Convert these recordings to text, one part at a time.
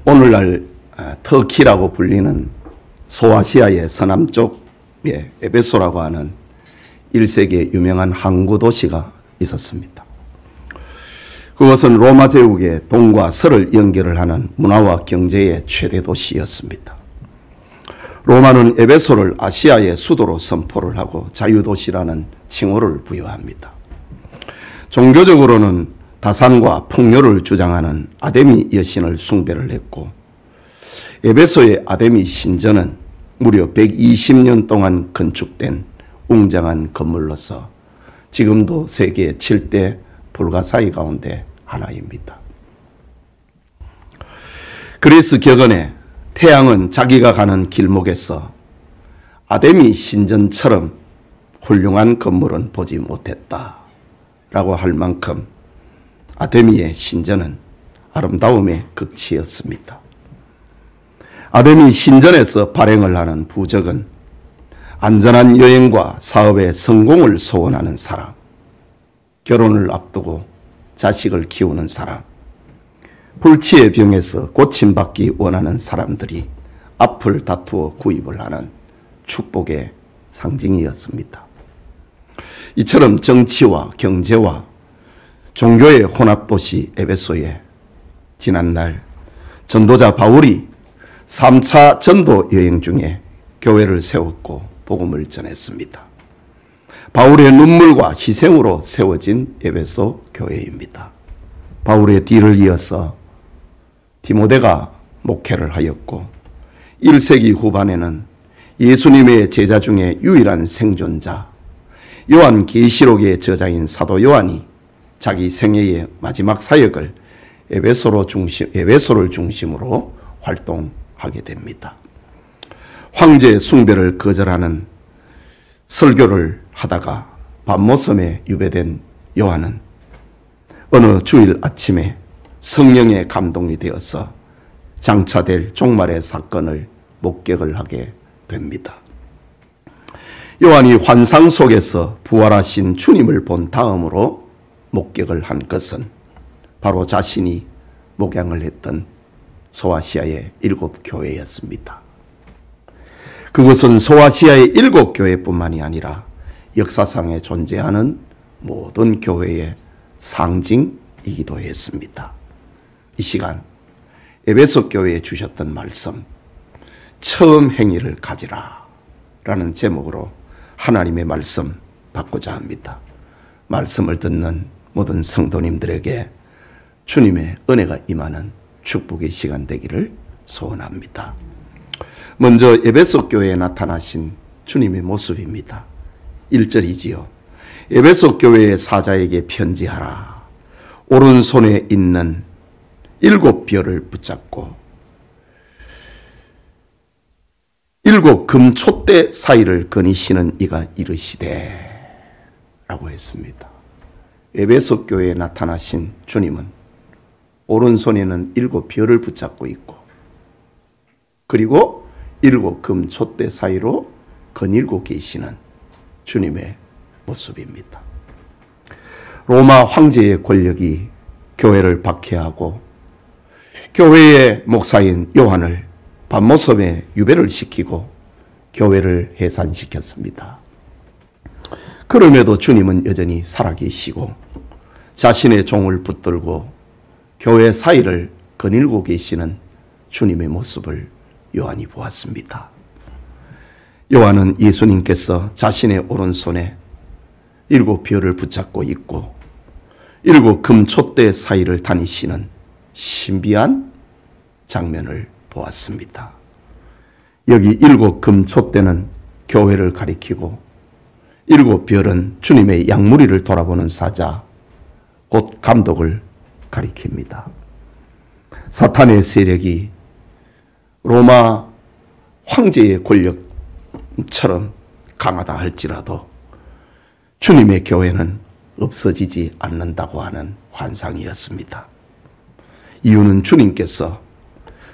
오늘날 터키라고 불리는 소아시아의 서남쪽에 에베소라고 하는 1세기의 유명한 항구 도시가 있었습니다. 그것은 로마 제국의 동과 서를 연결을 하는 문화와 경제의 최대 도시였습니다. 로마는 에베소를 아시아의 수도로 선포를 하고 자유도시라는 칭호를 부여합니다. 종교적으로는 다산과 풍요를 주장하는 아데미 여신을 숭배를 했고, 에베소의 아데미 신전은 무려 120년 동안 건축된 웅장한 건물로서 지금도 세계 7대 불가사의 가운데 하나입니다. 그리스 격언에 태양은 자기가 가는 길목에서 아데미 신전처럼 훌륭한 건물은 보지 못했다 라고 할 만큼 아데미의 신전은 아름다움의 극치였습니다. 아데미 신전에서 발행을 하는 부적은 안전한 여행과 사업의 성공을 소원하는 사람, 결혼을 앞두고 자식을 키우는 사람, 불치의 병에서 고침받기 원하는 사람들이 앞을 다투어 구입을 하는 축복의 상징이었습니다. 이처럼 정치와 경제와 종교의 혼합도시 에베소에 지난날 전도자 바울이 3차 전도 여행 중에 교회를 세웠고 복음을 전했습니다. 바울의 눈물과 희생으로 세워진 에베소 교회입니다. 바울의 뒤를 이어서 디모데가 목회를 하였고 1세기 후반에는 예수님의 제자 중에 유일한 생존자 요한계시록의 저자인 사도 요한이 자기 생애의 마지막 사역을 에베소를 중심으로 활동하게 됩니다. 황제 숭배를 거절하는 설교를 하다가 밤모섬에 유배된 요한은 어느 주일 아침에 성령의 감동이 되어서 장차될 종말의 사건을 목격을 하게 됩니다. 요한이 환상 속에서 부활하신 주님을 본 다음으로 목격을 한 것은 바로 자신이 목양을 했던 소아시아의 7교회였습니다. 그것은 소아시아의 7교회뿐만이 아니라 역사상에 존재하는 모든 교회의 상징이기도 했습니다. 이 시간 에베소 교회에 주셨던 말씀, 처음 행위를 가지라 라는 제목으로 하나님의 말씀 받고자 합니다. 말씀을 듣는 모든 성도님들에게 주님의 은혜가 임하는 축복의 시간 되기를 소원합니다. 먼저 에베소 교회에 나타나신 주님의 모습입니다. 1절이지요. 에베소 교회의 사자에게 편지하라. 오른손에 있는 7별을 붙잡고 7 금촛대 사이를 거니시는 이가 이르시되 라고 했습니다. 에베소 교회에 나타나신 주님은 오른손에는 7별을 붙잡고 있고 그리고 7 금촛대 사이로 거닐고 계시는 주님의 모습입니다. 로마 황제의 권력이 교회를 박해하고 교회의 목사인 요한을 밤모섬에 유배를 시키고 교회를 해산시켰습니다. 그럼에도 주님은 여전히 살아계시고 자신의 종을 붙들고 교회 사이를 거닐고 계시는 주님의 모습을 요한이 보았습니다. 요한은 예수님께서 자신의 오른손에 7별을 붙잡고 있고 7 금촛대 사이를 다니시는 신비한 장면을 보았습니다. 여기 7 금촛대는 교회를 가리키고 7별은 주님의 양무리를 돌아보는 사자, 곧 감독을 가리킵니다. 사탄의 세력이 로마 황제의 권력처럼 강하다 할지라도 주님의 교회는 없어지지 않는다고 하는 환상이었습니다. 이유는 주님께서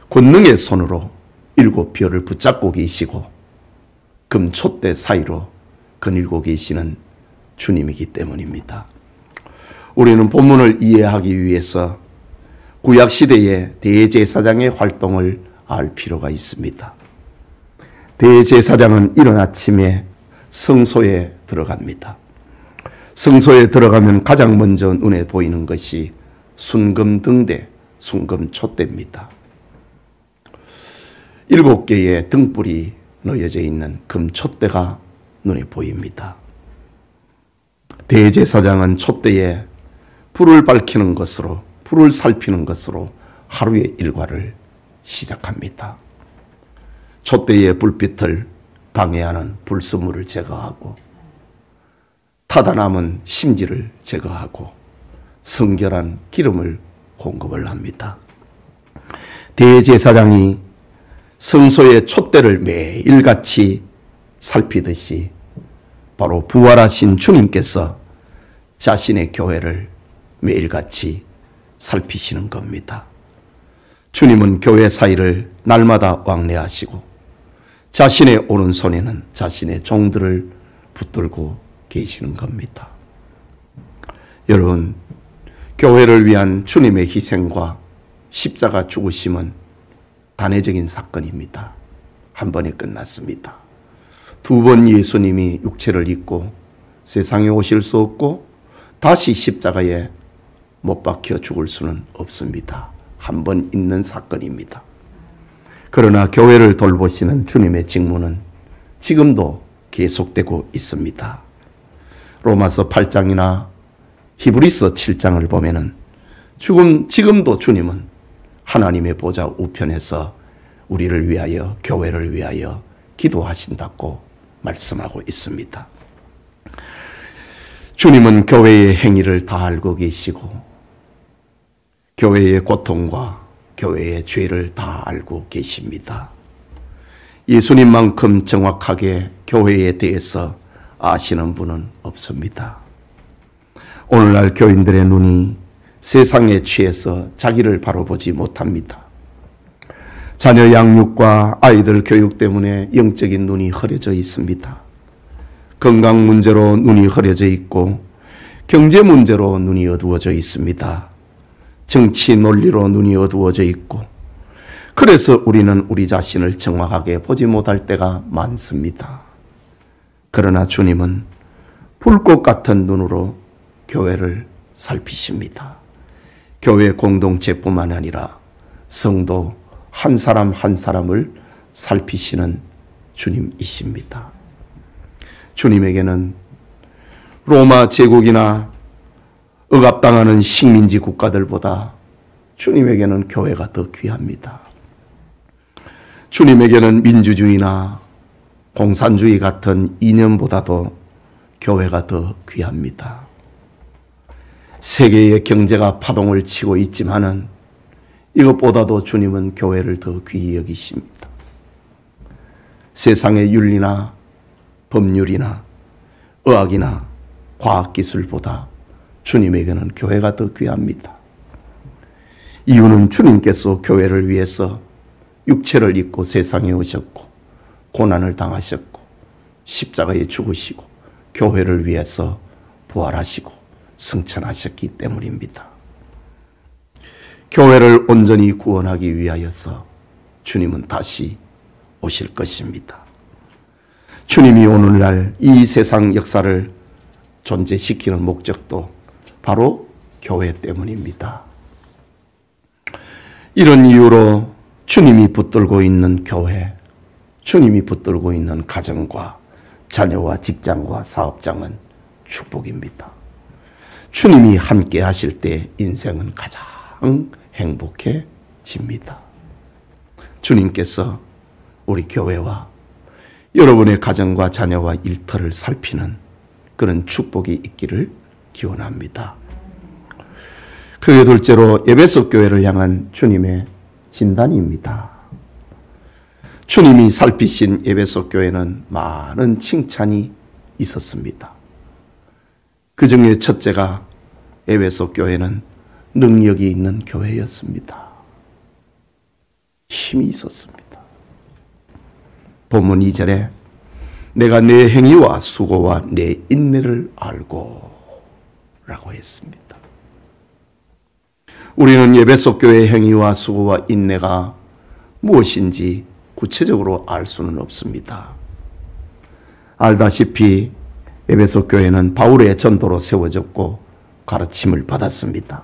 권능의 손으로 7별을 붙잡고 계시고 금촛대 사이로 거닐고 계시는 주님이기 때문입니다. 우리는 본문을 이해하기 위해서 구약시대의 대제사장의 활동을 알 필요가 있습니다. 대제사장은 이른 아침에 성소에 들어갑니다. 성소에 들어가면 가장 먼저 눈에 보이는 것이 순금등대, 순금촛대입니다. 7개의 등불이 놓여져 있는 금촛대가 눈에 보입니다. 대제사장은 촛대에 불을 밝히는 것으로, 불을 살피는 것으로 하루의 일과를 시작합니다. 촛대의 불빛을 방해하는 불순물을 제거하고 타다 남은 심지를 제거하고 성결한 기름을 공급을 합니다. 대제사장이 성소의 촛대를 매일같이 살피듯이 바로 부활하신 주님께서 자신의 교회를 매일같이 살피시는 겁니다. 주님은 교회 사이를 날마다 왕래하시고 자신의 오른손에는 자신의 종들을 붙들고 계시는 겁니다. 여러분, 교회를 위한 주님의 희생과 십자가 죽으심은 단회적인 사건입니다. 한 번에 끝났습니다. 2번 예수님이 육체를 입고 세상에 오실 수 없고 다시 십자가에 못 박혀 죽을 수는 없습니다. 한 번 있는 사건입니다. 그러나 교회를 돌보시는 주님의 직무는 지금도 계속되고 있습니다. 로마서 8장이나 히브리서 7장을 보면은 지금도 주님은 하나님의 보좌 우편에서 우리를 위하여, 교회를 위하여 기도하신다고 말씀하고 있습니다. 주님은 교회의 행위를 다 알고 계시고 교회의 고통과 교회의 죄를 다 알고 계십니다. 예수님만큼 정확하게 교회에 대해서 아시는 분은 없습니다. 오늘날 교인들의 눈이 세상에 취해서 자기를 바로 보지 못합니다. 자녀 양육과 아이들 교육 때문에 영적인 눈이 흐려져 있습니다. 건강 문제로 눈이 흐려져 있고 경제 문제로 눈이 어두워져 있습니다. 정치 논리로 눈이 어두워져 있고 그래서 우리는 우리 자신을 정확하게 보지 못할 때가 많습니다. 그러나 주님은 불꽃 같은 눈으로 교회를 살피십니다. 교회 공동체뿐만 아니라 성도 한 사람 한 사람을 살피시는 주님이십니다. 주님에게는 로마 제국이나 억압당하는 식민지 국가들보다 주님에게는 교회가 더 귀합니다. 주님에게는 민주주의나 공산주의 같은 이념보다도 교회가 더 귀합니다. 세계의 경제가 파동을 치고 있지만은 이것보다도 주님은 교회를 더 귀히 여기십니다. 세상의 윤리나 법률이나 의학이나 과학기술보다 주님에게는 교회가 더 귀합니다. 이유는 주님께서 교회를 위해서 육체를 입고 세상에 오셨고 고난을 당하셨고 십자가에 죽으시고 교회를 위해서 부활하시고 승천하셨기 때문입니다. 교회를 온전히 구원하기 위하여서 주님은 다시 오실 것입니다. 주님이 오늘날 이 세상 역사를 존재시키는 목적도 바로 교회 때문입니다. 이런 이유로 주님이 붙들고 있는 교회, 주님이 붙들고 있는 가정과 자녀와 직장과 사업장은 축복입니다. 주님이 함께 하실 때 인생은 가장 행복해집니다. 주님께서 우리 교회와 여러분의 가정과 자녀와 일터를 살피는 그런 축복이 있기를 기원합니다. 그게 둘째로 에베소 교회를 향한 주님의 진단입니다. 주님이 살피신 에베소 교회는 많은 칭찬이 있었습니다. 그 중에 첫째가 에베소 교회는 능력이 있는 교회였습니다. 힘이 있었습니다. 본문 2절에 내가 내 행위와 수고와 내 인내를 알고 라고 했습니다. 우리는 에베소 교회의 행위와 수고와 인내가 무엇인지 구체적으로 알 수는 없습니다. 알다시피 에베소 교회는 바울의 전도로 세워졌고 가르침을 받았습니다.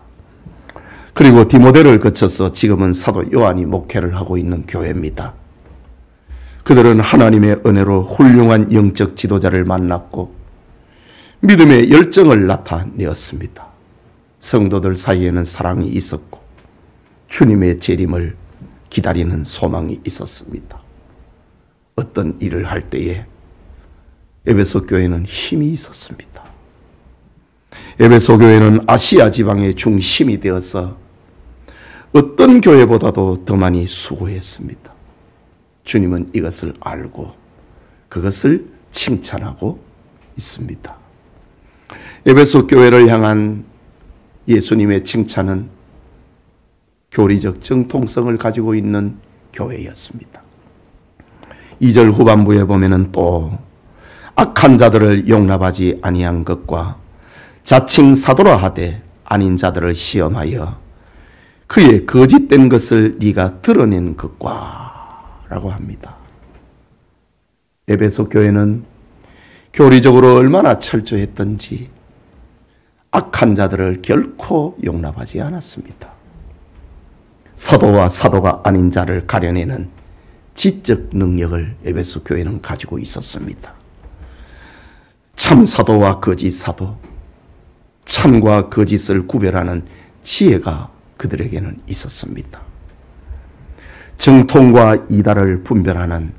그리고 디모데를 거쳐서 지금은 사도 요한이 목회를 하고 있는 교회입니다. 그들은 하나님의 은혜로 훌륭한 영적 지도자를 만났고 믿음의 열정을 나타내었습니다. 성도들 사이에는 사랑이 있었고 주님의 재림을 기다리는 소망이 있었습니다. 어떤 일을 할 때에 에베소 교회는 힘이 있었습니다. 에베소 교회는 아시아 지방의 중심이 되어서 어떤 교회보다도 더 많이 수고했습니다. 주님은 이것을 알고 그것을 칭찬하고 있습니다. 에베소 교회를 향한 예수님의 칭찬은 교리적 정통성을 가지고 있는 교회였습니다. 2절 후반부에 보면은 또 악한 자들을 용납하지 아니한 것과 자칭 사도라 하되 아닌 자들을 시험하여 그의 거짓된 것을 네가 드러낸 것과 라고 합니다. 에베소 교회는 교리적으로 얼마나 철저했던지 악한 자들을 결코 용납하지 않았습니다. 사도와 사도가 아닌 자를 가려내는 지적 능력을 에베소 교회는 가지고 있었습니다. 참 사도와 거짓 사도, 참과 거짓을 구별하는 지혜가 그들에게는 있었습니다. 정통과 이달을 분별하는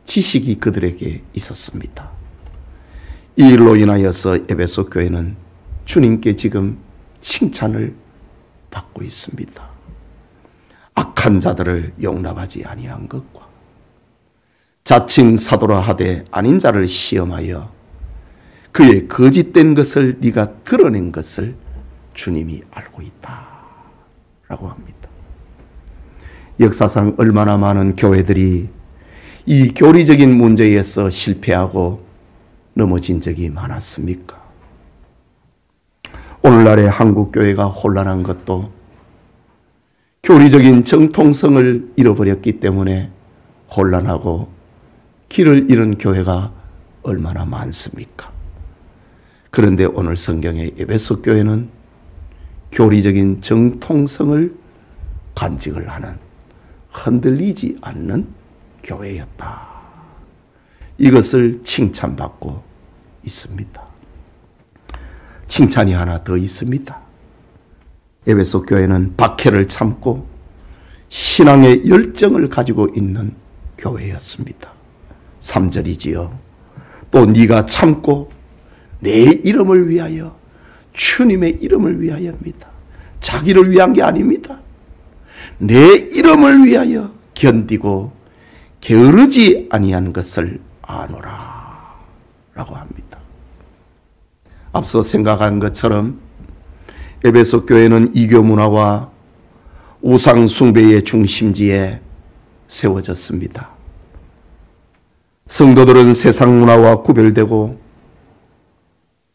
지식이 그들에게 있었습니다. 이 일로 인하여서 에베소 교회는 주님께 지금 칭찬을 받고 있습니다. 악한 자들을 용납하지 아니한 것과 자칭 사도라 하되 아닌 자를 시험하여 그의 거짓된 것을 네가 드러낸 것을 주님이 알고 있다 라고 합니다. 역사상 얼마나 많은 교회들이 이 교리적인 문제에서 실패하고 넘어진 적이 많았습니까? 오늘날의 한국 교회가 혼란한 것도 교리적인 정통성을 잃어버렸기 때문에 혼란하고 길을 잃은 교회가 얼마나 많습니까? 그런데 오늘 성경의 에베소 교회는 교리적인 정통성을 간직을 하는 흔들리지 않는 교회였다. 이것을 칭찬받고 있습니다. 칭찬이 하나 더 있습니다. 에베소 교회는 박해를 참고 신앙의 열정을 가지고 있는 교회였습니다. 3절이지요. 또 네가 참고 내 이름을 위하여 주님의 이름을 위하여입니다. 자기를 위한 게 아닙니다. 내 이름을 위하여 견디고 게으르지 아니한 것을 아노라 라고 합니다. 앞서 생각한 것처럼 에베소 교회는 이교 문화와 우상 숭배의 중심지에 세워졌습니다. 성도들은 세상 문화와 구별되고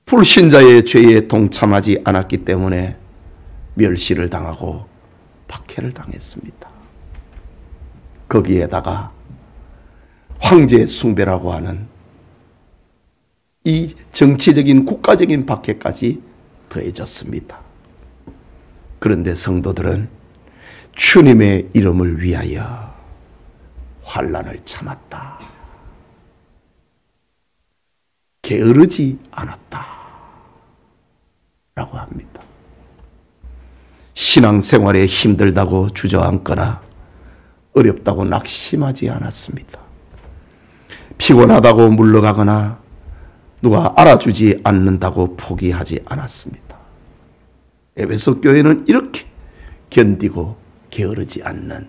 불신자의 죄에 동참하지 않았기 때문에 멸시를 당하고 박해를 당했습니다. 거기에다가 황제 숭배라고 하는 이 정치적인 국가적인 박해까지 더해졌습니다. 그런데 성도들은 주님의 이름을 위하여 환난을 참았다. 게으르지 않았다. 라고 합니다. 신앙생활에 힘들다고 주저앉거나 어렵다고 낙심하지 않았습니다. 피곤하다고 물러가거나 누가 알아주지 않는다고 포기하지 않았습니다. 에베소 교회는 이렇게 견디고 게으르지 않는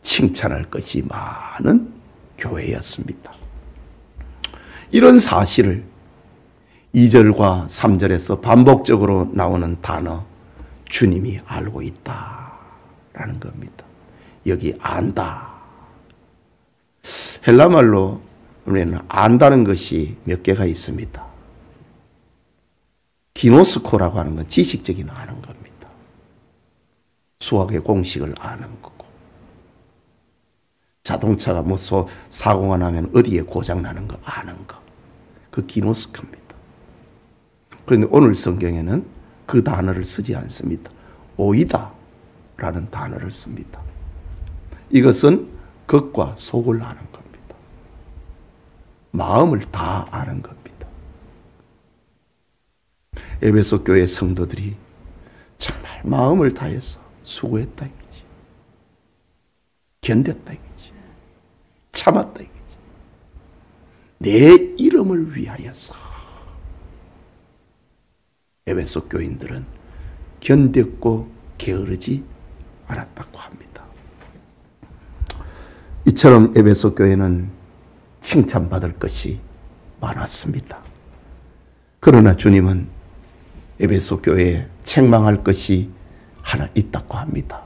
칭찬할 것이 많은 교회였습니다. 이런 사실을 2절과 3절에서 반복적으로 나오는 단어 주님이 알고 있다라는 겁니다. 여기 안다. 헬라말로 우리는 안다는 것이 몇 개가 있습니다. 기노스코라고 하는 건 지식적인 아는 겁니다. 수학의 공식을 아는 거고, 자동차가 뭐 사고가 나면 어디에 고장 나는 거 아는 거, 그 기노스커입니다. 그런데 오늘 성경에는 그 단어를 쓰지 않습니다. 오이다 라는 단어를 씁니다. 이것은 겉과 속을 아는 겁니다. 마음을 다 아는 겁니다. 에베소 교회 성도들이 정말 마음을 다해서 수고했다 이거지. 견뎠다 이거지. 참았다 이거지. 내 이름을 위하여서. 에베소 교인들은 견뎠고 게으르지 않았다고 합니다. 이처럼 에베소 교회는 칭찬받을 것이 많았습니다. 그러나 주님은 에베소 교회에 책망할 것이 하나 있다고 합니다.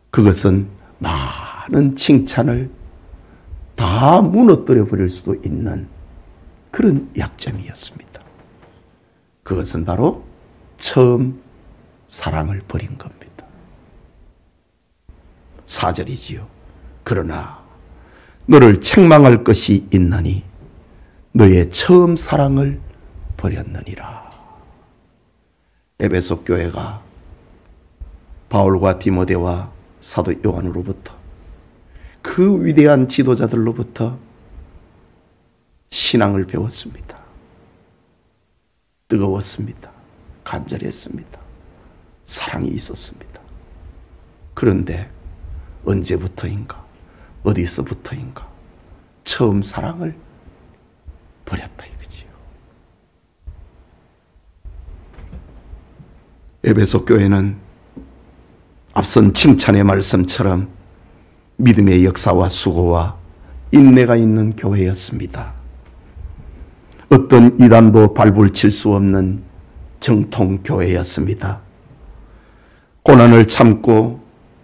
그것은 많은 칭찬을 다 무너뜨려 버릴 수도 있는 그런 약점이었습니다. 그것은 바로 처음 사랑을 버린 겁니다. 4절이지요. 그러나 너를 책망할 것이 있나니 너의 처음 사랑을 버렸느니라. 에베소 교회가 바울과 디모데와 사도 요한으로부터 그 위대한 지도자들로부터 신앙을 배웠습니다. 뜨거웠습니다. 간절했습니다. 사랑이 있었습니다. 그런데 언제부터인가, 어디서부터인가 처음 사랑을 버렸다 이거지요. 에베소 교회는 앞선 칭찬의 말씀처럼 믿음의 역사와 수고와 인내가 있는 교회였습니다. 어떤 이단도 발불칠 수 없는 정통 교회였습니다. 고난을 참고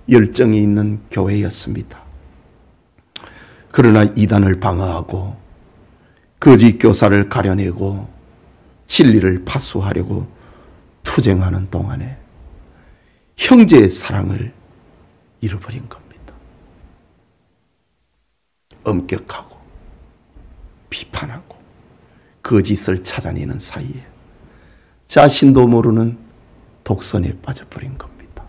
열정이 있는 교회였습니다. 그러나 이단을 방어하고 거짓 교사를 가려내고 진리를 파수하려고 투쟁하는 동안에 형제의 사랑을 잃어버린 겁니다. 엄격하고 비판하고 거짓을 찾아내는 사이에 자신도 모르는 독선에 빠져버린 겁니다.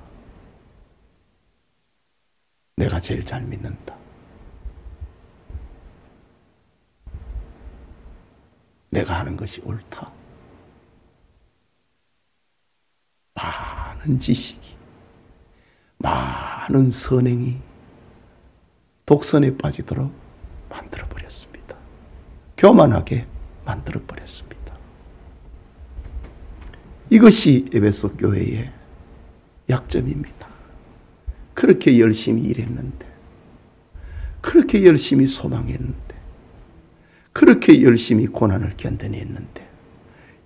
내가 제일 잘 믿는다. 내가 하는 것이 옳다. 많은 지식이, 많은 선행이 독선에 빠지도록 만들어버렸습니다. 교만하게 만들어버렸습니다. 이것이 에베소 교회의 약점입니다. 그렇게 열심히 일했는데, 그렇게 열심히 소망했는데, 그렇게 열심히 고난을 견뎌냈는데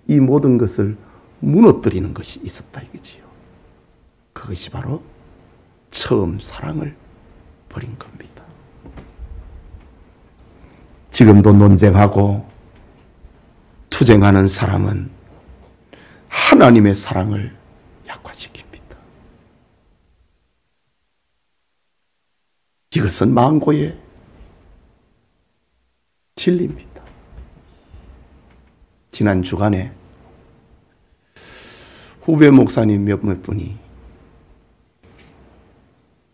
이 모든 것을 무너뜨리는 것이 있었다 이거지요. 그것이 바로 처음 사랑을 버린 겁니다. 지금도 논쟁하고 투쟁하는 사람은 하나님의 사랑을 약화시킵니다. 이것은 만고의 진리입니다. 지난 주간에 후배 목사님 몇몇 분이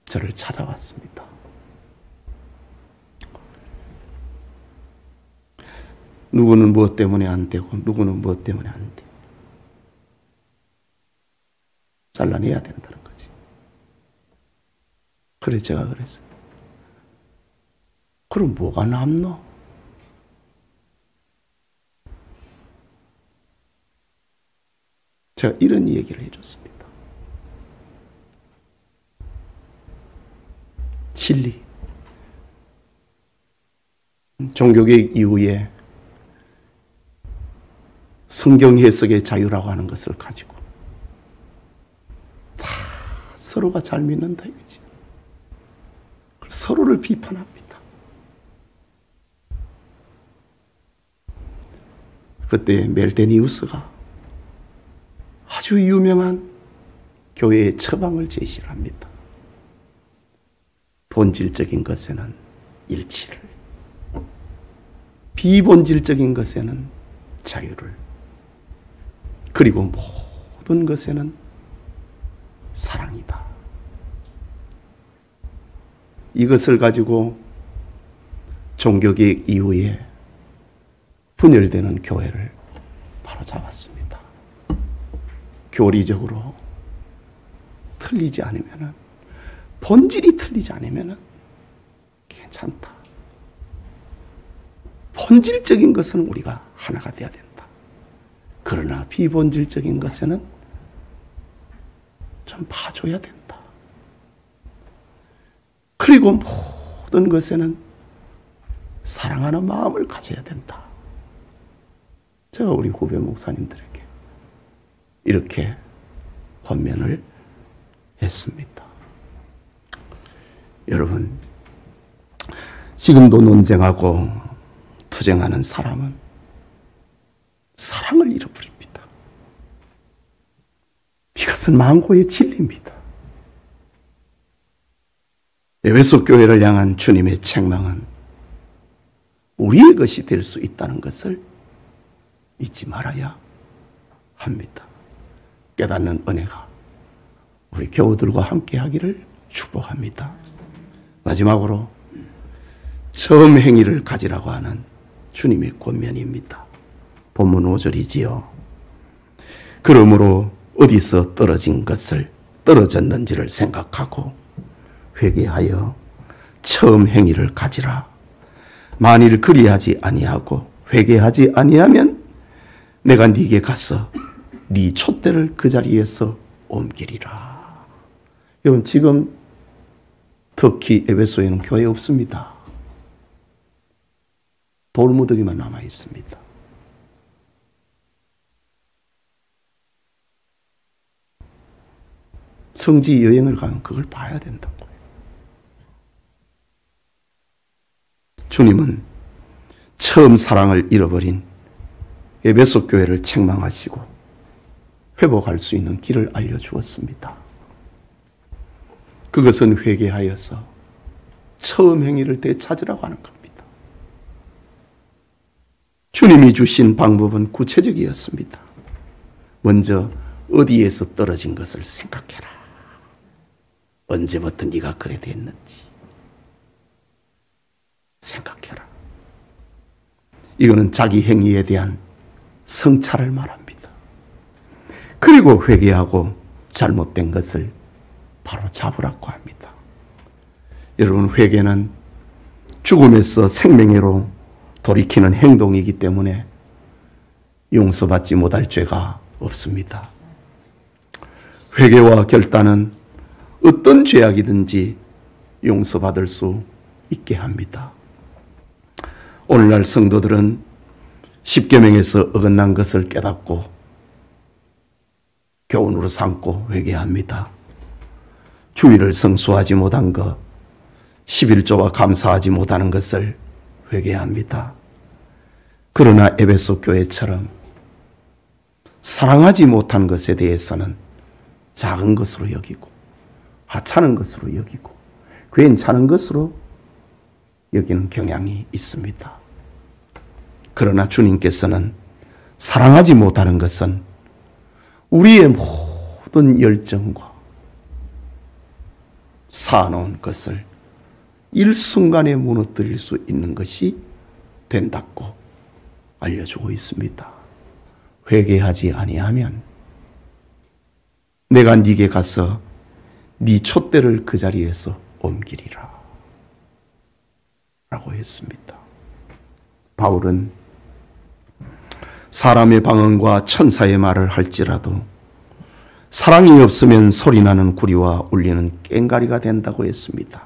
저를 찾아왔습니다. 누구는 무엇 때문에 안 되고 누구는 무엇 때문에 안 돼. 잘라내야 된다는 거지. 그래 제가 그랬어요. 그럼 뭐가 남노? 제가 이런 얘기를 해줬습니다. 진리. 종교개혁 이후에 성경 해석의 자유라고 하는 것을 가지고 다 서로가 잘 믿는다 이거지. 서로를 비판합니다. 그때 멜데니우스가 아주 유명한 교회의 처방을 제시를 합니다. 본질적인 것에는 일치를, 비본질적인 것에는 자유를, 그리고 모든 것에는 사랑이다. 이것을 가지고 종교개혁 이후에 분열되는 교회를 바로 잡았습니다. 교리적으로 틀리지 않으면, 본질이 틀리지 않으면 괜찮다. 본질적인 것은 우리가 하나가 되어야 된다. 그러나 비본질적인 것에는 좀 봐줘야 된다. 그리고 모든 것에는 사랑하는 마음을 가져야 된다. 제가 우리 후배 목사님들에게 이렇게 권면을 했습니다. 여러분, 지금도 논쟁하고 투쟁하는 사람은 사랑을 잃어버립니다. 이것은 만고의 진리입니다. 에베소 교회를 향한 주님의 책망은 우리의 것이 될 수 있다는 것을 잊지 말아야 합니다. 깨닫는 은혜가 우리 교우들과 함께 하기를 축복합니다. 마지막으로 처음 행위를 가지라고 하는 주님의 권면입니다. 본문 5절이지요. 그러므로 어디서 떨어졌는지를 생각하고 회개하여 처음 행위를 가지라. 만일 그리하지 아니하고 회개하지 아니하면 내가 네게 가서 네 촛대를 그 자리에서 옮기리라. 여러분, 지금 특히 에베소에는 교회 없습니다. 돌무더기만 남아 있습니다. 성지 여행을 가면 그걸 봐야 된다고요. 주님은 처음 사랑을 잃어버린 에베소 교회를 책망하시고 회복할 수 있는 길을 알려주었습니다. 그것은 회개하여서 처음 행위를 되찾으라고 하는 겁니다. 주님이 주신 방법은 구체적이었습니다. 먼저 어디에서 떨어진 것을 생각해라. 언제부터 네가 그래 됐는지 생각해라. 이거는 자기 행위에 대한 성찰을 말합니다. 그리고 회개하고 잘못된 것을 바로 잡으라고 합니다. 여러분, 회개는 죽음에서 생명으로 돌이키는 행동이기 때문에 용서받지 못할 죄가 없습니다. 회개와 결단은 어떤 죄악이든지 용서받을 수 있게 합니다. 오늘날 성도들은 십계명에서 어긋난 것을 깨닫고 교훈으로 삼고 회개합니다. 주의를 성수하지 못한 것, 11조와 감사하지 못하는 것을 회개합니다. 그러나 에베소 교회처럼 사랑하지 못한 것에 대해서는 작은 것으로 여기고 하찮은 것으로 여기고 괜찮은 것으로 여기는 경향이 있습니다. 그러나 주님께서는 사랑하지 못하는 것은 우리의 모든 열정과 쌓아놓은 것을 일순간에 무너뜨릴 수 있는 것이 된다고 알려주고 있습니다. 회개하지 아니하면 내가 네게 가서 네 촛대를 그 자리에서 옮기리라 라고 했습니다. 바울은 사람의 방언과 천사의 말을 할지라도 사랑이 없으면 소리나는 구리와 울리는 꽹가리가 된다고 했습니다.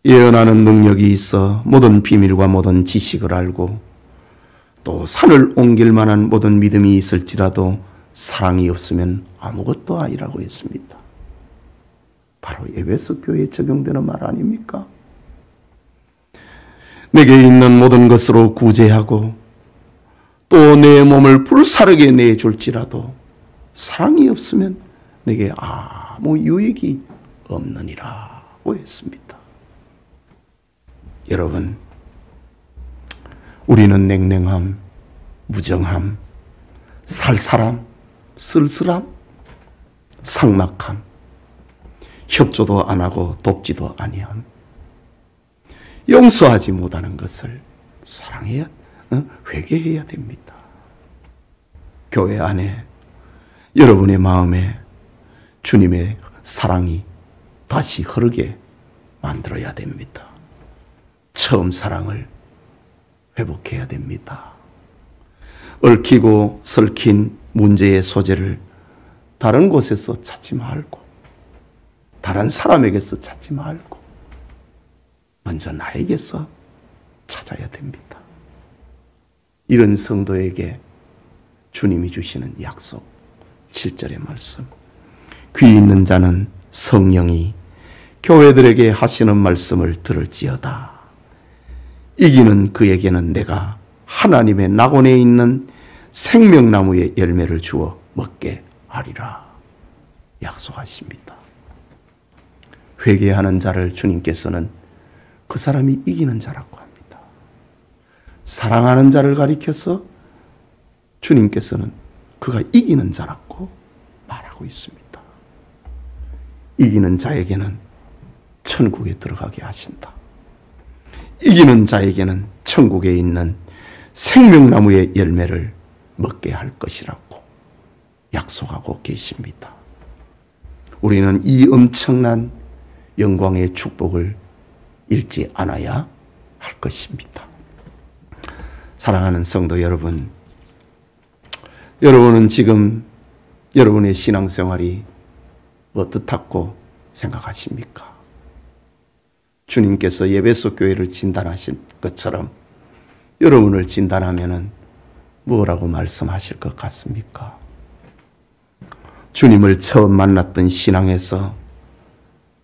예언하는 능력이 있어 모든 비밀과 모든 지식을 알고 또 산을 옮길 만한 모든 믿음이 있을지라도 사랑이 없으면 아무것도 아니라고 했습니다. 바로 에베소 교회에 적용되는 말 아닙니까? 내게 있는 모든 것으로 구제하고 또 내 몸을 불사르게 내줄지라도 사랑이 없으면 내게 아무 유익이 없느니라고 했습니다. 여러분, 우리는 냉랭함, 무정함, 살살함, 쓸쓸함, 삭막함, 협조도 안 하고 돕지도 아니함, 용서하지 못하는 것을 사랑해야, 회개해야 됩니다. 교회 안에 여러분의 마음에 주님의 사랑이 다시 흐르게 만들어야 됩니다. 처음 사랑을 회복해야 됩니다. 얽히고 설킨 문제의 소재를 다른 곳에서 찾지 말고, 다른 사람에게서 찾지 말고 먼저 나에게서 찾아야 됩니다. 이런 성도에게 주님이 주시는 약속, 7절의 말씀. 귀 있는 자는 성령이 교회들에게 하시는 말씀을 들을지어다. 이기는 그에게는 내가 하나님의 낙원에 있는 생명나무의 열매를 주어 먹게 하리라 약속하십니다. 회개하는 자를 주님께서는 그 사람이 이기는 자라고 합니다. 사랑하는 자를 가리켜서 주님께서는 그가 이기는 자라고 말하고 있습니다. 이기는 자에게는 천국에 들어가게 하신다. 이기는 자에게는 천국에 있는 생명나무의 열매를 먹게 할 것이라고 약속하고 계십니다. 우리는 이 엄청난 영광의 축복을 잃지 않아야 할 것입니다. 사랑하는 성도 여러분, 여러분은 지금 여러분의 신앙생활이 어떻다고 생각하십니까? 주님께서 에베소 교회를 진단하신 것처럼 여러분을 진단하면은 뭐라고 말씀하실 것 같습니까? 주님을 처음 만났던 신앙에서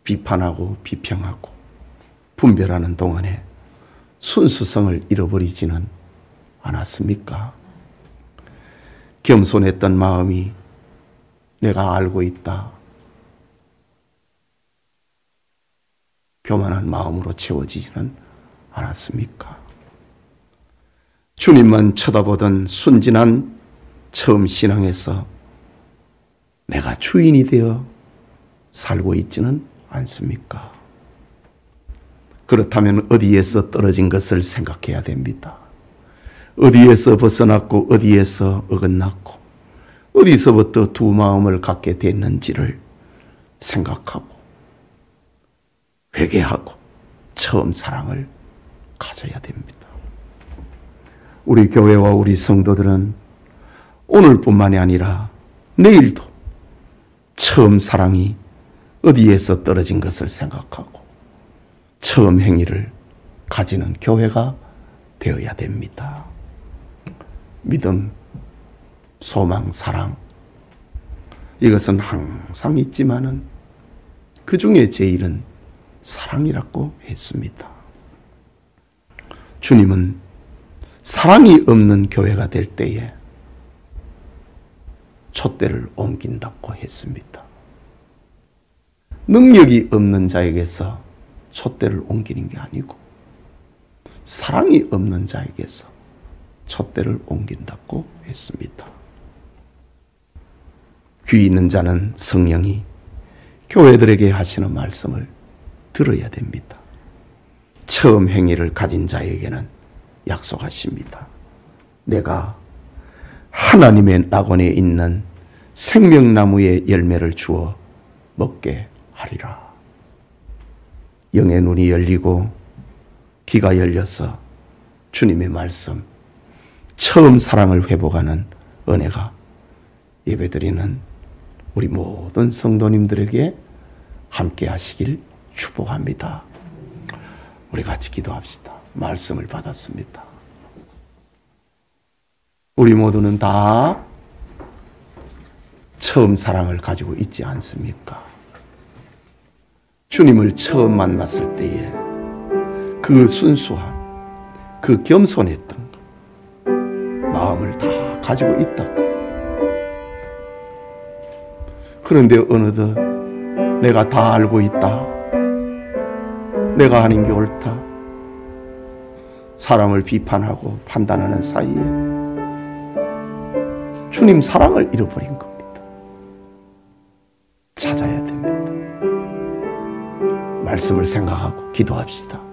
비판하고 비평하고 분별하는 동안에 순수성을 잃어버리지는 않았습니까? 겸손했던 마음이 내가 알고 있다, 교만한 마음으로 채워지지는 않았습니까? 주님만 쳐다보던 순진한 처음 신앙에서 내가 주인이 되어 살고 있지는 않습니까? 그렇다면 어디에서 떨어진 것을 생각해야 됩니다. 어디에서 벗어났고 어디에서 어긋났고 어디서부터 두 마음을 갖게 됐는지를 생각하고 회개하고 처음 사랑을 가져야 됩니다. 우리 교회와 우리 성도들은 오늘뿐만이 아니라 내일도 처음 사랑이 어디에서 떨어진 것을 생각하고 처음 행위를 가지는 교회가 되어야 됩니다. 믿음, 소망, 사랑, 이것은 항상 있지만은 그 중에 제일은 사랑이라고 했습니다. 주님은 사랑이 없는 교회가 될 때에 촛대를 옮긴다고 했습니다. 능력이 없는 자에게서 촛대를 옮기는 게 아니고 사랑이 없는 자에게서 촛대를 옮긴다고 했습니다. 귀 있는 자는 성령이 교회들에게 하시는 말씀을 들어야 됩니다. 처음 행위를 가진 자에게는 약속하십니다. 내가 하나님의 낙원에 있는 생명나무의 열매를 주어 먹게 하리라. 영의 눈이 열리고 귀가 열려서 주님의 말씀, 처음 사랑을 회복하는 은혜가 예배드리는 우리 모든 성도님들에게 함께 하시길 축복합니다. 우리 같이 기도합시다. 말씀을 받았습니다. 우리 모두는 다 처음 사랑을 가지고 있지 않습니까? 주님을 처음 만났을 때에 그 순수함, 그 겸손했던 것, 마음을 다 가지고 있다고. 그런데 어느덧 내가 다 알고 있다. 내가 하는 게 옳다. 사람을 비판하고 판단하는 사이에 주님 사랑을 잃어버린 겁니다. 찾아야 됩니다. 말씀을 생각하고 기도합시다.